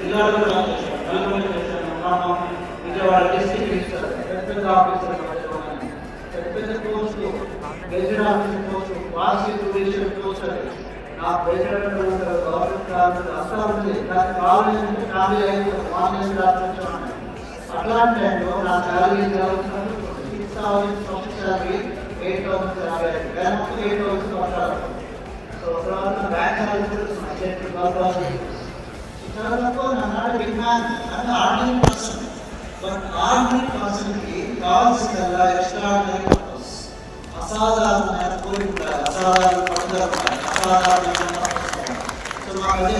జిల్లాలో కూడా చేశారు, నల్గొండ చేశారు, ఖమ్మం, విజయవాడ డిస్ట్రిక్ట్ రిజిస్టర్, పెద్ద ఆఫీసర్ పెద్ద పోస్టులు, గెజెట్ ఆఫీసర్ పోస్టులు, వార్షిక జ్యుడిషియల్ పోస్టులు, నా ప్రెసిడెంట్ గవర్నమెంట్ అసలు ఉంది. దానికి కావాలంటే ఫ్యామిలీ అయితే ఆన్లైన్ రాష్ట్రం అట్లాంటి టైంలో నా శాలరీ జరుగుతున్నప్పుడు 6,000 ఫస్ట్ శాలరీ 8,000 శాలరీ 8,000 పట్టాలి. సో తర్వాత బ్యాంక్ శాలరీ చాలా తక్కువ. నాట్ బిగ్ మ్యాన్ అంటే ఆర్డినరీ పర్సన్. బట్ ఆర్డినరీ పర్సన్కి కావాల్సిందల్లా ఎక్స్ట్రాడినరీ పర్పస్, అసాధారణమైన కోరిక, అసాధారణ పట్టుదల, అసాధారణమైన. సో మాకు అదే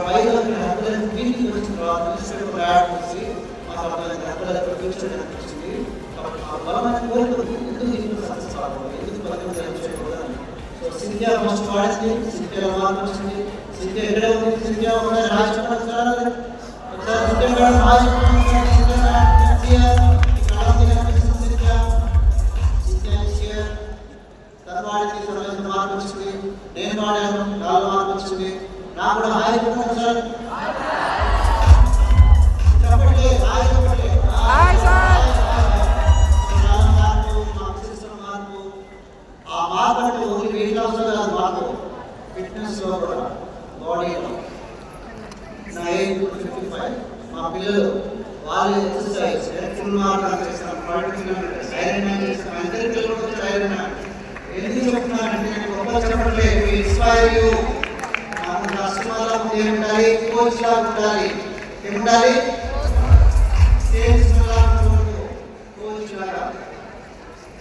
పైగా హక్కులను దీనికి వచ్చిన తర్వాత మినిస్టర్ యాడ్ చేసి మాకు హక్కులకు ఫ్యూచర్ అనిపించింది. కాబట్టి ఆ బలమైన కోరిక ఎందుకు ఇంట్లో సక్సెస్ కావాలి, ఎందుకు పథకం చేయకూడదని. సో సింధ్యా ఫస్ట్ వాడింది, సింధ్యా మార్పు వచ్చింది. సింధ్యా ఎక్కడ ఉంది? సింధ్యా ఒకసారి రాజకీయ మార్పు వచ్చింది. నేను వాడాను, 4 మార్పు వచ్చింది. నాకు కూడా హాయి సార్ చెప్పట్లే, హాయి చెప్పట్లే. మార్పు ఆ మార్పు అంటే ఓన్లీ వెయిట్ లాస్ లో కాదు, మార్పు ఫిట్నెస్ లో కూడా, బాడీలో. నా ఏజ్ 55. మా పిల్లలు వాళ్ళు ఎక్సర్సైజ్ ఫుల్ మార్క్ చేస్తాను, 40 కిలోమీటర్స్ ఐరన్ మ్యాన్ చేస్తాను. అందరి పిల్లలు కూడా ఐరన్ మ్యాన్. ఎందుకు చెప్తున్నానంటే నేను గొప్ప చెప్పట్లేదు, ఇన్స్పైర్ యూ. నాకు కస్టమర్లా ఉండాలి, కోచ్ లా ఉండాలి, ఉండాలి సేల్స్ లా ఉండకూడదు, కోచ్ లాగా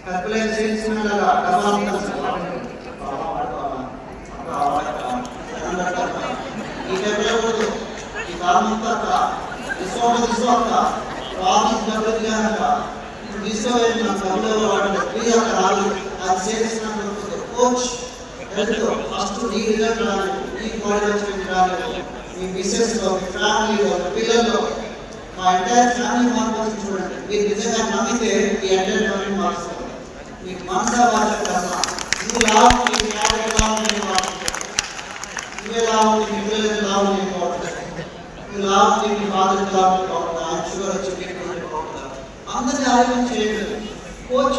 కల్కులేట్ సేల్స్ లాగా ఈ చెప్పకూడదు. ఈ కాలంతో తీసుకోక ప్రాబ్లమ్స్ డబ్బులు కనుక ఇప్పుడు తీసుకోవాలి. నా డబ్బులు వాడండి ఫ్రీ అక్కడ రాదు. అది చేసినప్పుడు కోచ్ హెల్త్ ఫస్ట్ నీ రిజల్ట్ రాలి, నీ బాడీ రాలి, మీ బిజినెస్లో, మీ ఫ్యామిలీలో, పిల్లల్లో, మా ఎంటైర్ ఫ్యామిలీ మార్పు చూడండి. మీరు నిజంగా నమ్మితే ఈ ఎంటైర్ ఫ్యామిలీ మార్చుకోండి. మీకు మనసా భాష కన్నా నువ్వు లాభం, నీ ఫ్యామిలీ లాభం, నువ్వే లాభం, నీ పిల్లలకి లాభం బాగుంటుంది, నువ్వు లాభం, నీ ఫాదర్కి లాభం బాగుంటుంది, షుగర్ వచ్చి బాగుంటుంది. అందరినీ ఆరోగ్యం చేయలేదు. కోచ్